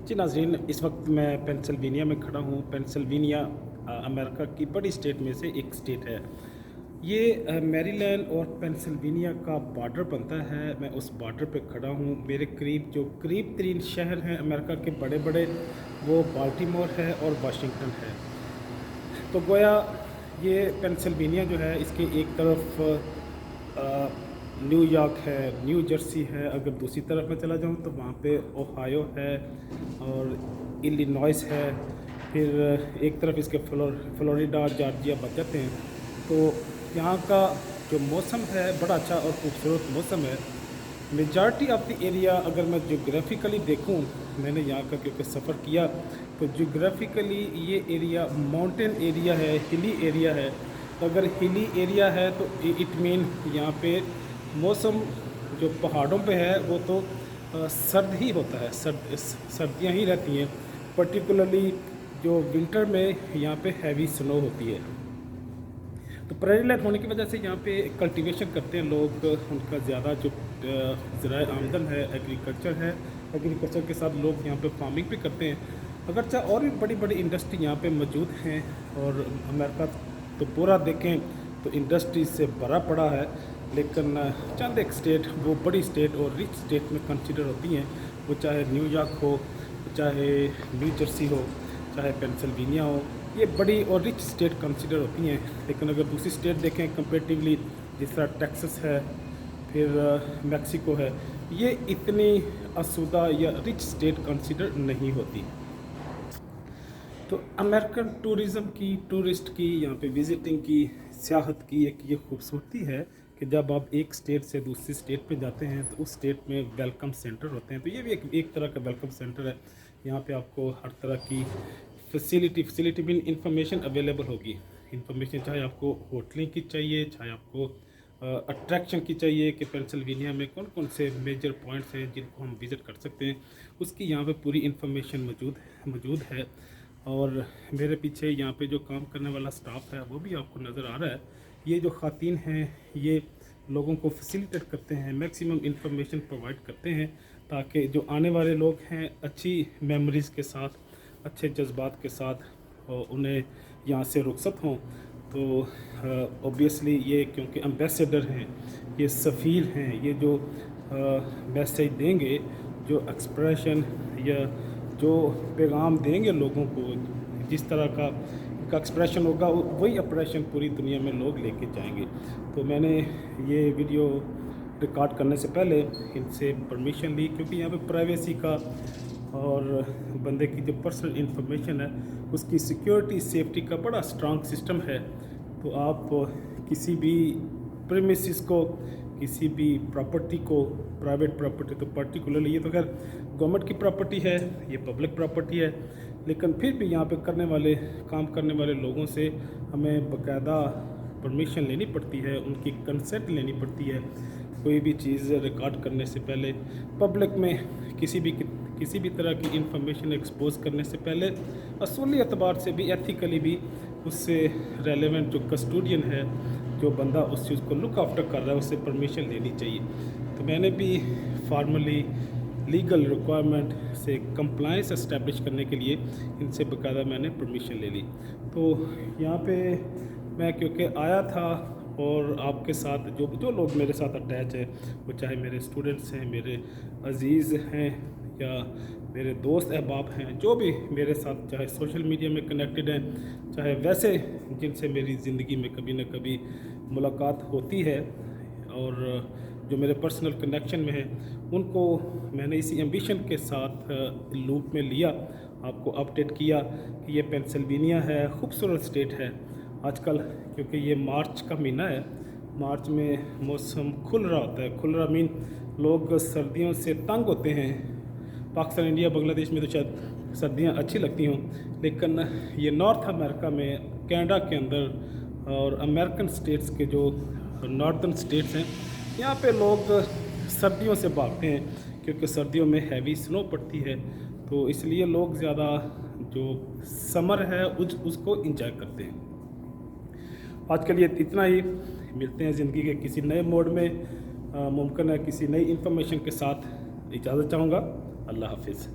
जी नाज़रीन, इस वक्त मैं पेंसिल्वेनिया में खड़ा हूँ। पेंसिल्वेनिया अमेरिका की बड़ी स्टेट में से एक स्टेट है। ये मैरीलैंड और पेंसिल्वेनिया का बॉर्डर बनता है। मैं उस बॉर्डर पे खड़ा हूँ। मेरे करीब जो करीब तरीन शहर हैं अमेरिका के बड़े-बड़े, वो बाल्टीमोर है और वाशिंगटन है। तो गोया ये पेंसिल्वेनिया जो है, इसके एक तरफ न्यूयॉर्क है, न्यू जर्सी है। अगर दूसरी तरफ मैं चला जाऊँ तो वहाँ पे ओहायो है और इलिनॉइस है। फिर एक तरफ इसके फ्लोरिडा, जॉर्जिया बच जाते हैं। तो यहाँ का जो मौसम है बड़ा अच्छा और खूबसूरत मौसम है। मेजॉरिटी ऑफ द एरिया अगर मैं जोग्राफिकली देखूँ, मैंने यहाँ का क्योंकि सफ़र किया, तो जोग्राफिकली ये एरिया माउंटेन एरिया है, हिली एरिया है। तो अगर हिली एरिया है तो इट मीन यहाँ पे मौसम जो पहाड़ों पे है वो तो सर्द ही होता है, सर्दियाँ ही रहती हैं। पर्टिकुलरली जो विंटर में यहाँ पे हैवी स्नो होती है। तो प्रेरी लैंड होने की वजह से यहाँ पे कल्टीवेशन करते हैं लोग। उनका ज़्यादा जो ज़राए आमदन है एग्रीकल्चर है। एग्रीकल्चर के साथ लोग यहाँ पे फार्मिंग भी करते हैं। अगरचे और भी बड़ी बड़ी इंडस्ट्री यहाँ पे मौजूद हैं। और अमेरिका तो पूरा देखें तो इंडस्ट्री से भरा पड़ा है, लेकिन चंद एक स्टेट, वो बड़ी स्टेट और रिच स्टेट में कंसिडर होती हैं। वो चाहे न्यूयॉर्क हो, चाहे न्यू जर्सी हो, चाहे पेंसिल्वेनिया हो, ये बड़ी और रिच स्टेट कंसिडर होती हैं। लेकिन अगर दूसरी स्टेट देखें कंपेरेटिवली, जिस तरह टेक्सास है, फिर मैक्सिको है, ये इतनी आसूदा या रिच स्टेट कंसिडर नहीं होती। तो अमेरिकन टूरिज़म की, टूरिस्ट की, यहाँ पे विज़िटिंग की, सियाहत की एक ये खूबसूरती है कि जब आप एक स्टेट से दूसरी स्टेट पे जाते हैं तो उस स्टेट में वेलकम सेंटर होते हैं। तो ये भी एक तरह का वेलकम सेंटर है। यहाँ पे आपको हर तरह की फैसिलिटी मीन इंफॉर्मेशन अवेलेबल होगी। इंफॉर्मेशन चाहे आपको होटलिंग की चाहिए, चाहे आपको अट्रैक्शन की चाहिए कि पेंसिल्वेनिया में कौन कौन से मेजर पॉइंट्स हैं जिनको हम विज़िट कर सकते हैं, उसकी यहाँ पे पूरी इंफॉर्मेशन मौजूद है। और मेरे पीछे यहाँ पे जो काम करने वाला स्टाफ है वो भी आपको नज़र आ रहा है। ये जो ख़ातीन हैं ये लोगों को फैसिलिटेट करते हैं, मैक्सिमम इंफॉर्मेशन प्रोवाइड करते हैं, ताकि जो आने वाले लोग हैं अच्छी मेमोरीज़ के साथ, अच्छे जज्बात के साथ उन्हें यहाँ से रुखसत हों। तो ऑब्वियसली ये क्योंकि एम्बेसडर हैं, ये सफ़ीर हैं, ये जो मैसेज देंगे, जो एक्सप्रेशन या जो पैगाम देंगे लोगों को, जिस तरह का इनका एक्सप्रेशन होगा वही एक्सप्रेशन पूरी दुनिया में लोग लेके जाएंगे। तो मैंने ये वीडियो रिकॉर्ड करने से पहले इनसे परमिशन ली, क्योंकि यहाँ पे प्राइवेसी का और बंदे की जो पर्सनल इंफॉर्मेशन है उसकी सिक्योरिटी सेफ्टी का बड़ा स्ट्रांग सिस्टम है। तो आप किसी भी प्रीमिसेस को, किसी भी प्रॉपर्टी को, प्राइवेट प्रॉपर्टी तो पर्टिकुलरली, ये तो खैर गवर्नमेंट की प्रॉपर्टी है, ये पब्लिक प्रॉपर्टी है, लेकिन फिर भी यहाँ पे काम करने वाले लोगों से हमें बाकायदा परमिशन लेनी पड़ती है, उनकी कंसेंट लेनी पड़ती है। कोई भी चीज़ रिकॉर्ड करने से पहले, पब्लिक में किसी भी तरह की इंफॉर्मेशन एक्सपोज करने से पहले, असूली एतबार से भी, एथिकली भी, उससे रेलेवेंट जो कस्टोडियन है, जो बंदा उस चीज़ को लुक आफ्टर कर रहा है, उससे परमिशन लेनी चाहिए। तो मैंने भी फॉर्मली लीगल रिक्वायरमेंट से कंप्लायंस एस्टेब्लिश करने के लिए इनसे बाकायदा मैंने परमिशन ले ली। तो यहाँ पे मैं क्योंकि आया था, और आपके साथ जो लोग मेरे साथ अटैच है, वो चाहे मेरे स्टूडेंट्स हैं, मेरे अजीज़ हैं, या मेरे दोस्त अहबाब हैं, जो भी मेरे साथ चाहे सोशल मीडिया में कनेक्टेड हैं, चाहे वैसे जिनसे मेरी ज़िंदगी में कभी ना कभी मुलाकात होती है, और जो मेरे पर्सनल कनेक्शन में है, उनको मैंने इसी एम्बिशन के साथ लूप में लिया, आपको अपडेट किया कि ये पेंसिल्वेनिया है, खूबसूरत स्टेट है। आजकल क्योंकि ये मार्च का महीना है, मार्च में मौसम खुल रहा होता है। खुल रहा मीन लोग सर्दियों से तंग होते हैं। पाकिस्तान, इंडिया, बांग्लादेश में तो शायद सर्दियाँ अच्छी लगती हों, लेकिन ये नॉर्थ अमेरिका में, कनाडा के अंदर और अमेरिकन स्टेट्स के जो नॉर्थर्न स्टेट्स हैं, यहाँ पे लोग सर्दियों से भागते हैं, क्योंकि सर्दियों में हैवी स्नो पड़ती है। तो इसलिए लोग ज़्यादा जो समर है उसको इंजॉय करते हैं। आज के लिए इतना ही। मिलते हैं ज़िंदगी के किसी नए मोड में, मुमकिन है किसी नई इन्फॉर्मेशन के साथ। इजाज़त चाहूँगा। अल्लाह हाफिज़।